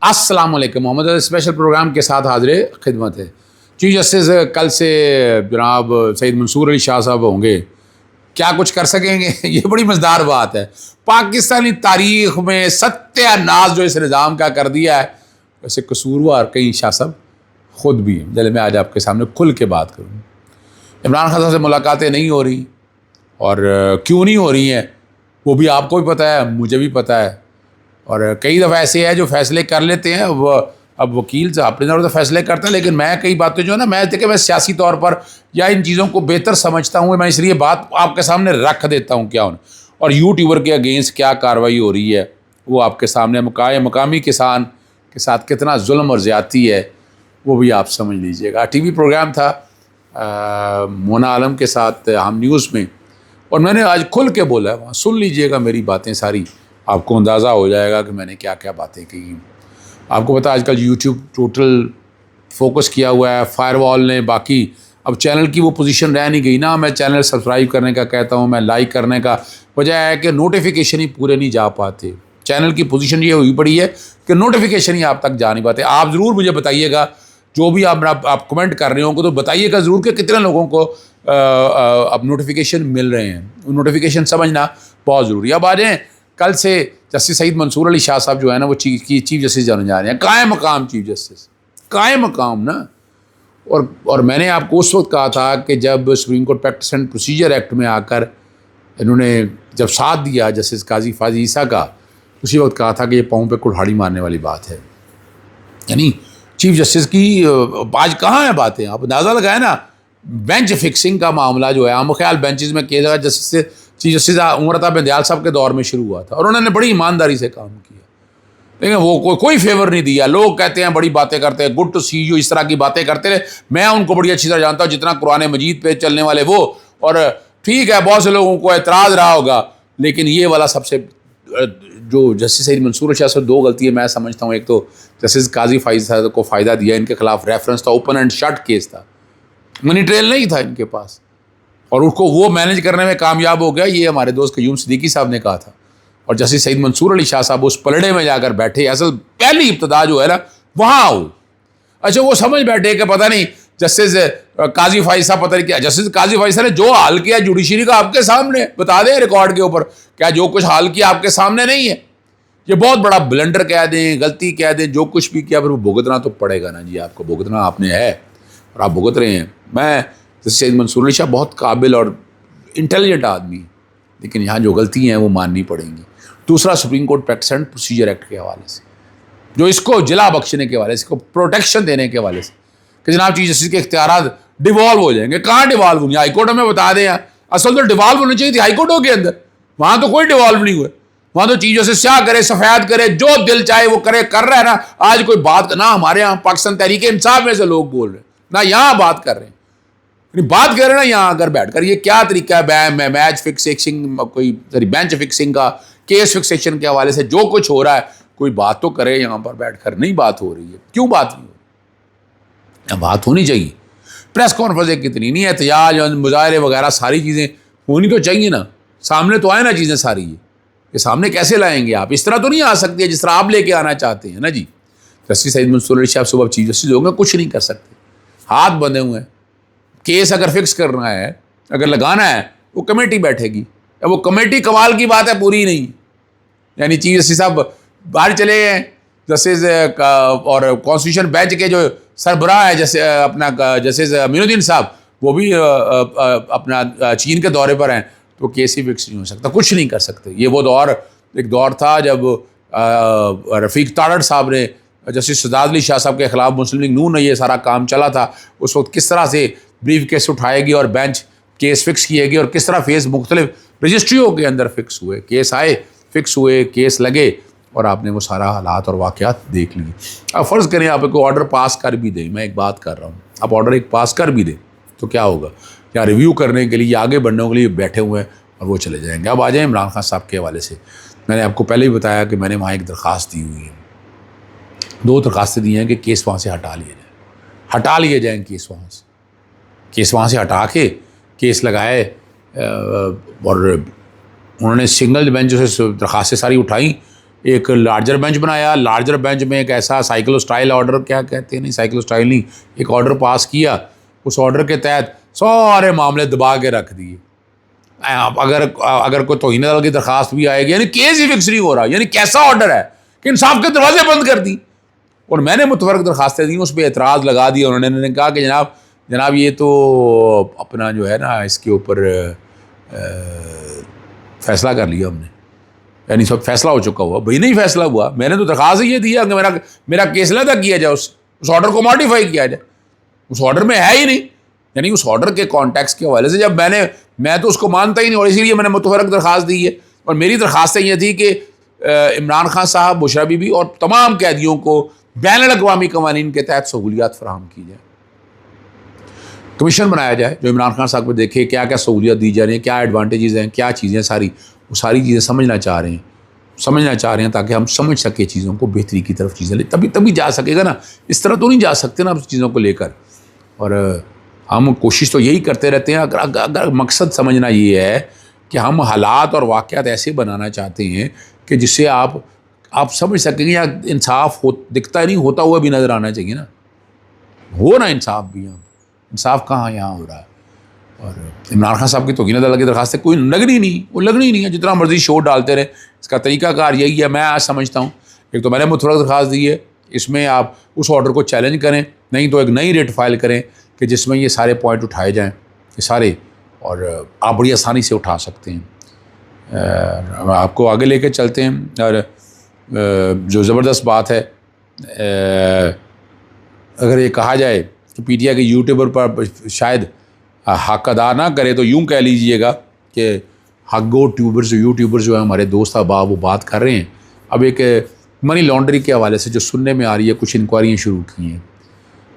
अस्सलाम वालेकुम। Mohammad special programme के साथ हाजिर खिदमत है। चीफ जस्टिस कल से जनाब सईद मंसूर अली शाह साहब होंगे, क्या कुछ कर सकेंगे? ये बड़ी मज़ेदार बात है। पाकिस्तानी तारीख़ में सत्यानाश जो इस निज़ाम का कर दिया है, वैसे कसूरवार कई शाह साहब ख़ुद भी हैं। चले मैं आज आपके सामने खुल के बात करूँ। इमरान खान साहब से मुलाकातें नहीं हो रही, और क्यों नहीं हो रही हैं वो भी आपको भी पता है, मुझे भी पता है। और कई दफ़ा ऐसे है जो फ़ैसले कर लेते हैं, वो अब वकील साहब अपने तौर पर फ़ैसले करते हैं, लेकिन मैं कई बातें जो है ना, मैं सियासी तौर पर या इन चीज़ों को बेहतर समझता हूँ, मैं इसलिए बात आपके सामने रख देता हूँ क्या होना। और यूट्यूबर के अगेंस्ट क्या कार्रवाई हो रही है वो आपके सामने, मकामी किसान के साथ कितना जुल्म और ज़्यादती है वो भी आप समझ लीजिएगा। टीवी प्रोग्राम था मोना आलम के साथ हम न्यूज़ में, और मैंने आज खुल के बोला है वहाँ, सुन लीजिएगा मेरी बातें सारी, आपको अंदाज़ा हो जाएगा कि मैंने क्या क्या बातें कही। आपको पता है आजकल यूट्यूब टोटल फोकस किया हुआ है फायरवॉल ने, बाकी अब चैनल की वो पोजीशन रह नहीं गई ना। मैं चैनल सब्सक्राइब करने का कहता हूँ, मैं लाइक करने का, वजह है कि नोटिफिकेशन ही पूरे नहीं जा पाते। चैनल की पोजीशन ये हुई पड़ी है कि नोटिफिकेशन ही आप तक जा नहीं पाते। आप ज़रूर मुझे बताइएगा, जो भी आप कमेंट कर रहे होंगे तो बताइएगा ज़रूर कि कितने लोगों को अब नोटिफिकेशन मिल रहे हैं। नोटिफिकेशन समझना बहुत ज़रूरी है। अब आ जाएँ, कल से जस्टिस सईद मंसूर अली शाह साहब जो है ना, वो चीफ जस्टिस जाने जा रहे हैं। कायम मकाम चीफ जस्टिस, कायम मकाम ना। और मैंने आपको उस वक्त कहा था कि जब supreme court practice and procedure act में आकर इन्होंने जब साथ दिया जस्टिस काजी फाजी ईसा का, उसी वक्त कहा था कि ये पाँव पे कुल्हाड़ी मारने वाली बात है। यानी चीफ जस्टिस की आज कहाँ है बातें, आप अंदाज़ा लगाए ना। बेंच फिक्सिंग का मामला जो है आम ख्याल बेंचेस में किया जाएगा, चीफ जस्टिस उमर अता बिंदयाल साहब के दौर में शुरू हुआ था, और उन्होंने बड़ी ईमानदारी से काम किया, लेकिन वो कोई फेवर नहीं दिया। लोग कहते हैं बड़ी बातें करते हैं, गुड टू सी यू, इस तरह की बातें करते रहे। मैं उनको बड़ी अच्छी तरह जानता हूँ, जितना कुरान मजीद पे चलने वाले वो। और ठीक है, बहुत से लोगों को एतराज़ रहा होगा, लेकिन ये वाला सबसे जो जस्टिस सईद मंसूर शाह से दो गलती है मैं समझता हूँ। एक तो जस्टिस काजी फाइज साहब को फ़ायदा दिया, इनके खिलाफ रेफरेंस था, ओपन एंड शट केस था, मनी ट्रेल नहीं था इनके पास, और उसको वो मैनेज करने में कामयाब हो गया। ये हमारे दोस्त क़य्यूम सिद्दीकी साहब ने कहा था। और जस्टिस सईद मंसूर अली शाह साहब उस पलड़े में जाकर बैठे, असल पहली इब्तदा जो है ना वहाँ हो। अच्छा, वो समझ बैठे कि पता नहीं जस्टिस काजी फाइज साहब, पता नहीं क्या जस्टिस काजी फाइज साहब ने जो हाल किया जुडिशरी का आपके सामने बता दें रिकॉर्ड के ऊपर, क्या जो कुछ हाल किया आपके सामने नहीं है? ये बहुत बड़ा ब्लंडर कह दें, गलती कह दें, जो कुछ भी किया, फिर वो भुगतना तो पड़ेगा ना जी। आपको भुगतना आपने है और आप भुगत रहे हैं। मैं जस्टिस सईद मंसूर अली शाह बहुत काबिल और इंटेलिजेंट आदमी, लेकिन यहाँ जो गलती हैं वो माननी पड़ेंगी। दूसरा, supreme court practice and procedure act के हवाले से, जो इसको जिला बख्शने के हवाले से, इसको प्रोटेक्शन देने के हवाले से कि जनाब चीफ जस्टिस के इख्तियारात डिवॉल्व हो जाएंगे। कहाँ डिवॉल्व होंगे? हाईकोर्ट में बता दें यार, असल तो डिवॉल्व होनी चाहिए थी हाईकोर्टों के अंदर, वहाँ तो कोई डिवॉल्व नहीं हुए। वहाँ तो चीज़ों से क्या करे, सफ़ेद करे, जो दिल चाहे वो करे, कर रहा है ना। आज कोई बात ना हमारे यहाँ पाकिस्तान तहरीक इंसाफ में से लोग बोल रहे हैं ना, यहाँ बात कर रहे हैं, बात कर रहे हैं ना यहाँ आकर बैठ कर। ये क्या तरीका है मैच फिक्सिंग, कोई सॉरी बेंच फिक्सिंग का, केस फिक्सेशन के हवाले से जो कुछ हो रहा है, कोई बात तो करे यहाँ पर बैठ कर। नहीं बात हो रही है, क्यों बात नहीं हो रही? बात होनी चाहिए। प्रेस कॉन्फ्रेंस कितनी नहीं, एहतजाज मुजाहरे वगैरह सारी चीज़ें होनी तो चाहिए ना, सामने तो आए ना चीज़ें सारी। ये सामने कैसे लाएंगे आप? इस तरह तो नहीं आ सकती है जिस तरह आप लेके आना चाहते हैं ना जी। जस्टिस सईद मंसूर अली शाह सुबह चीफ जस्टिस होंगे, कुछ नहीं कर सकते, हाथ बंधे हुए हैं। केस अगर फिक्स करना है, अगर लगाना है, वो कमेटी बैठेगी। अब वो कमेटी कमाल की बात है, पूरी नहीं। यानी चीफ जस्टिस साहब बाहर चले गए, जस्टिस और कॉन्स्टिट्यूशन बेंच के जो सरबराह है जैसे अपना जस्टिस अमीनुद्दीन साहब, वो भी अपना चीन के दौरे पर हैं, तो केस ही फिक्स नहीं हो सकता, कुछ नहीं कर सकते। ये वो एक दौर था जब रफ़ीक तारड़ साहब ने जस्टिस सजाद अली शाह साहब के ख़िलाफ़ मुस्लिम लीग नून ने ये सारा काम चला था। उस वक्त किस तरह से ब्रीफ केस उठाएगी और बेंच केस फिक्स किएगी, और किस तरह फेस मुख्तलिफ रजिस्ट्रियों के अंदर फिक्स हुए, केस आए, फिक्स हुए, केस लगे, और आपने वो सारा हालात और वाक़यात देख लिए। अब फ़र्ज़ करें आप कोई ऑर्डर पास कर भी दें, मैं एक बात कर रहा हूँ, आप ऑर्डर एक पास कर भी दें तो क्या होगा? या रिव्यू करने के लिए, आगे बढ़ने के लिए बैठे हुए हैं और वो चले जाएंगे। अब आ जाए इमरान खान साहब के हवाले से। मैंने आपको पहले ही बताया कि मैंने वहाँ एक दरख्वास्त दी हुई है, 2 दरख्वास्तें दी हैं कि केस वहाँ से हटा लिए जाएँ केस वहाँ से हटा के केस लगाए। और उन्होंने सिंगल बेंच से दरख्वास्तें सारी उठाई, एक लार्जर बेंच बनाया, लार्जर बेंच में एक ऐसा साइक्लोस्टाइल ऑर्डर, क्या कहते हैं, नहीं साइक्लोस्टाइल नहीं, एक ऑर्डर पास किया, उस ऑर्डर के तहत सारे मामले दबा के रख दिए। अगर कोई तौहीन अदालत की दरख्वास्त भी आएगी, यानी केस ही फिक्स नहीं हो रहा, यानी कैसा ऑर्डर है कि इंसाफ के दरवाजे बंद कर दी। और मैंने मुतफरक दरखास्तें दी, उस पर एतराज़ लगा दिया उन्होंने कहा कि जनाब ये तो अपना जो है ना, इसके ऊपर फ़ैसला कर लिया हमने, यानी सब फैसला हो चुका हुआ। भाई नहीं फैसला हुआ, मैंने तो दरख्वास्त ये दिया कि मेरा केस लदा किया जाए, उस ऑर्डर को मॉडिफाई किया जाए। उस ऑर्डर में है ही नहीं, यानी उस ऑर्डर के कॉन्टेक्स्ट के हवाले से जब मैं तो उसको मानता ही नहीं, और इसीलिए मैंने मुतफरक दरख्वास्त दी है। और मेरी दरख्वास्तें ये थी कि इमरान खान साहब, बुशरा बीबी और तमाम कैदियों को बैनुल-अक़वामी कवानीन के तहत सहूलियात फराहम की जाए, कमीशन बनाया जाए जो इमरान खान साहब को देखे क्या क्या सहूलियत दी जा रही हैं, क्या एडवांटेजेस हैं, क्या चीज़ें, वो सारी चीज़ें समझना चाह रहे हैं ताकि हम समझ सके चीज़ों को, बेहतरी की तरफ चीज़ें ले, तभी जा सकेगा ना। इस तरह तो नहीं जा सकते ना चीज़ों को लेकर। और हम कोशिश तो यही करते रहते हैं। अगर मकसद समझना ये है कि हम हालात और वाक़यात ऐसे बनाना चाहते हैं कि जिससे आप समझ सकेंगे, या इंसाफ दिखता नहीं, होता हुआ भी नज़र आना चाहिए ना, हो ना इंसाफ भी। यहाँ इंसाफ कहाँ यहाँ हो रहा है। और इमरान खान साहब की तौहीन अदालत की दरखास्तें कोई लगनी नहीं है, जितना मर्जी शोर डालते रहे। इसका तरीक़ाकार यही है, मैं आज समझता हूँ। एक तो मैंने मुतफरक दरखास्त दी है, इसमें आप उस ऑर्डर को चैलेंज करें, नहीं तो एक नई रिट फाइल करें कि जिसमें ये सारे पॉइंट उठाए जाएँ, ये सारे, और आप बड़ी आसानी से उठा सकते हैं। आपको आगे लेके चलते हैं। और जो ज़बरदस्त बात है, अगर ये कहा जाए कि पीटीआई के यूट्यूबर पर शायद हक अदा ना करे, तो यूँ कह लीजिएगा कि हक यूट्यूबर्स जो है हमारे दोस्त अहबाब, वो बात कर रहे हैं अब एक मनी लॉन्ड्रिंग के हवाले से, जो सुनने में आ रही है, कुछ इंक्वायरियाँ शुरू की हैं।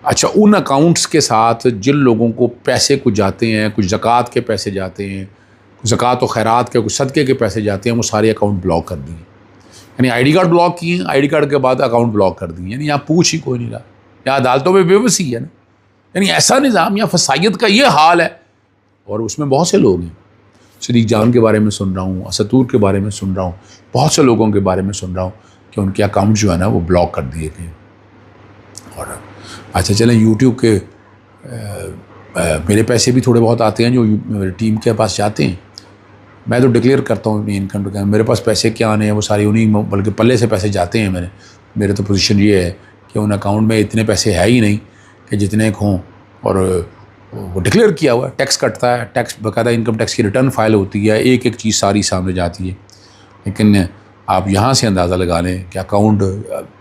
अच्छा, उन अकाउंट्स के साथ जिन लोगों को पैसे कुछ जाते हैं, कुछ ज़कात के पैसे जाते हैं, कुछ ज़कात और खैरात के, कुछ सदक़े के पैसे जाते हैं, वो सारे अकाउंट ब्लॉक कर दिए। यानी आईडी कार्ड ब्लॉक किए, आईडी कार्ड के बाद अकाउंट ब्लॉक कर दिए। यानी यहाँ पूछ ही कोई नहीं रहा, यहाँ अदालतों में बेबसी है ना। यानी ऐसा निज़ाम, या फसायत का ये हाल है। और उसमें बहुत से लोग हैं, सदीक जान के बारे में सुन रहा हूँ, असतूर के बारे में सुन रहा हूँ, बहुत से लोगों के बारे में सुन रहा हूँ कि उनके अकाउंट जो है ना वो ब्लॉक कर दिए गए। और अच्छा चलें, यूट्यूब के मेरे पैसे भी थोड़े बहुत आते हैं जो मेरी टीम के पास जाते हैं। मैं तो डिक्लेयर करता हूँ अपनी इनकम टैक्स, मेरे पास पैसे क्या आने हैं वो सारे उन्हीं, बल्कि पल्ले से पैसे जाते हैं मेरे तो पोजीशन ये है कि उन अकाउंट में इतने पैसे है ही नहीं कि जितने हों। और वो डिक्लेयर किया हुआ है, टैक्स कटता है, टैक्स बाकायदा इनकम टैक्स की रिटर्न फाइल होती है, एक एक चीज़ सारी सामने जाती है। लेकिन आप यहाँ से अंदाज़ा लगा लें कि अकाउंट,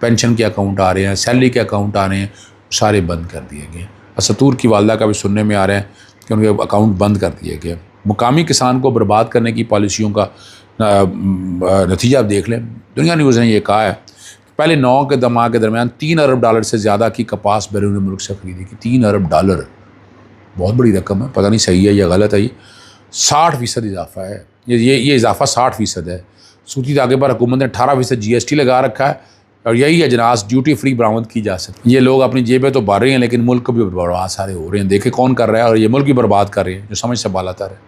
पेंशन के अकाउंट आ रहे हैं, सैलरी के अकाउंट आ रहे हैं, सारे बंद कर दिए गए। असतूर की वालदा का भी सुनने में आ रहा है कि उनके अकाउंट बंद कर दिए गए। मुकामी किसान को बर्बाद करने की पॉलिसियों का नतीजा आप देख लें। दुनिया न्यूज़ ने यह कहा है कि पहले 9 के दमा के दरमियान $3 अरब से ज़्यादा की कपास बैरून मुल्क से खरीदी की। $3 अरब, बहुत बड़ी रकम है। पता नहीं सही है या गलत है। ये 60% इजाफा है। ये इजाफा 60% है। सूती धागे पर हुकूमत ने 18% GST लगा रखा है, और यही अजनास ड्यूटी फ्री बरामद की जा सकती है। ये लोग अपनी जेबें तो भर रहे हैं, लेकिन मुल्क भी बर्बाद सारे हो रहे हैं। देखे कौन कर रहा है, और ये मुल्क भी बर्बाद कर रहे हैं जो समझ से बालातर है।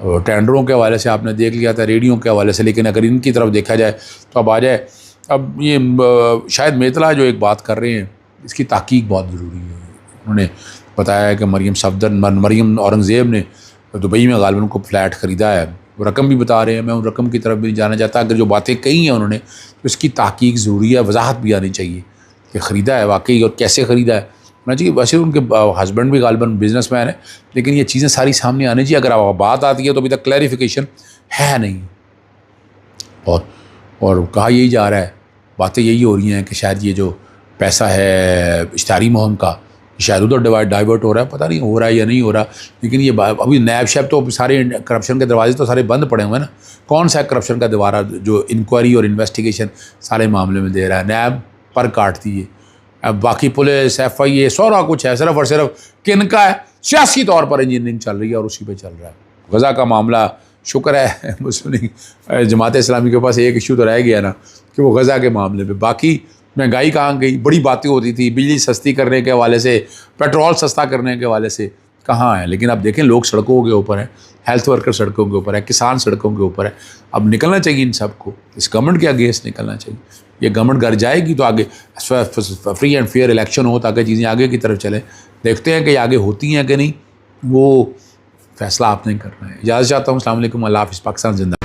और टेंडरों के हवाले से आपने देख लिया था, रेडियो के हवाले से, लेकिन अगर इनकी तरफ देखा जाए तो अब आ जाए, अब ये शायद मेतला जो एक बात कर रहे हैं, इसकी तहकीक बहुत ज़रूरी है। उन्होंने बताया है कि मरियम औरंगज़ेब ने दुबई में गालिबन को फ्लैट ख़रीदा है। वो रकम भी बता रहे हैं, मैं उन रकम की तरफ भी नहीं जाना चाहता। अगर जो बातें कही हैं उन्होंने, तो इसकी तहकीक ज़रूरी है, वजाहत भी आनी चाहिए कि ख़रीदा है वाकई और कैसे ख़रीदा है होना चाहिए। वैसे उनके हस्बैंड भी गालिबन बिजनेसमैन है, लेकिन ये चीज़ें सारी सामने आनी चाहिए। अगर अब बात आती है तो अभी तक क्लैरिफिकेशन है नहीं। और कहा यही जा रहा है, बातें यही हो रही हैं कि शायद ये जो पैसा है इश्तारी मुहिम का, शायद उधर डाइवर्ट हो रहा है। पता नहीं हो रहा है या नहीं हो रहा, लेकिन ये अभी नैब शैब तो सारे करप्शन के दरवाजे तो सारे बंद पड़े हुए हैं ना। कौन सा करप्शन का दरवाज़ा जो इंक्वायरी और इन्वेस्टिगेशन सारे मामले में दे रहा है? नैब पर काटती है। अब बाकी पुलिस, FIA, सारा कुछ है, सिर्फ और सिर्फ किन का है? सियासी तौर पर इंजीनियरिंग चल रही है और उसी पे चल रहा है। गज़ा का मामला, शुक्र है मुस्लिम जमात इस्लामी के पास एक इशू तो रह गया ना कि वो गज़ा के मामले पे। बाकी महंगाई कहाँ गई? बड़ी बातें होती थी बिजली सस्ती करने के हवाले से, पेट्रोल सस्ता करने के हवाले से, कहाँ है। लेकिन अब देखें लोग सड़कों के ऊपर है, हेल्थ वर्कर सड़कों के ऊपर है, किसान सड़कों के ऊपर है। अब निकलना चाहिए इन सबको, इस गवर्नमेंट के अगेंस्ट निकलना चाहिए। ये गवर्नमेंट घर जाएगी तो आगे फ्री एंड फेयर इलेक्शन हो ताकि चीज़ें आगे की तरफ चले। देखते हैं कि आगे होती हैं कि नहीं, वो फैसला आपने करना है। इजाज़त चाहता हूँ। अस्सलाम वालेकुम, अल्लाह हाफ़िज़। पाकिस्तान जिंदा।